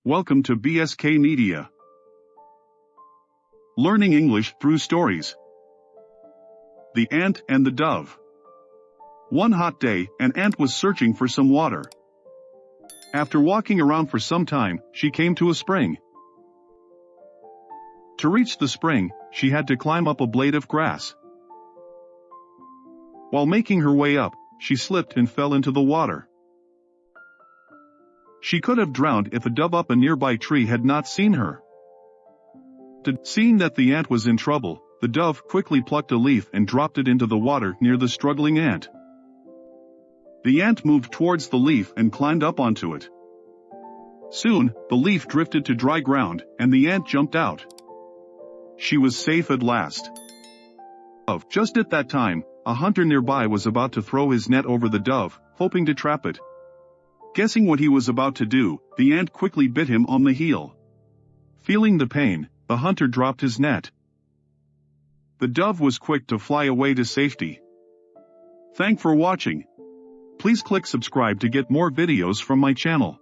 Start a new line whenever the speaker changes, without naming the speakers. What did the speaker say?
Welcome to BSK Media. Learning English through stories. The Ant and the Dove. One hot day, an ant was searching for some water. After walking around for some time, she came to a spring. To reach the spring, she had to climb up a blade of grass. While making her way up, she slipped and fell into the water. She could have drowned if a dove up a nearby tree had not seen her. Seeing that the ant was in trouble, the dove quickly plucked a leaf and dropped it into the water near the struggling ant. The ant moved towards the leaf and climbed up onto it. Soon, the leaf drifted to dry ground, and the ant jumped out. She was safe at last. Just at that time, a hunter nearby was about to throw his net over the dove, hoping to trap it. Guessing what he was about to do, the ant quickly bit him on the heel. Feeling the pain, the hunter dropped his net. The dove was quick to fly away to safety. Thanks for watching. Please click subscribe to get more videos from my channel.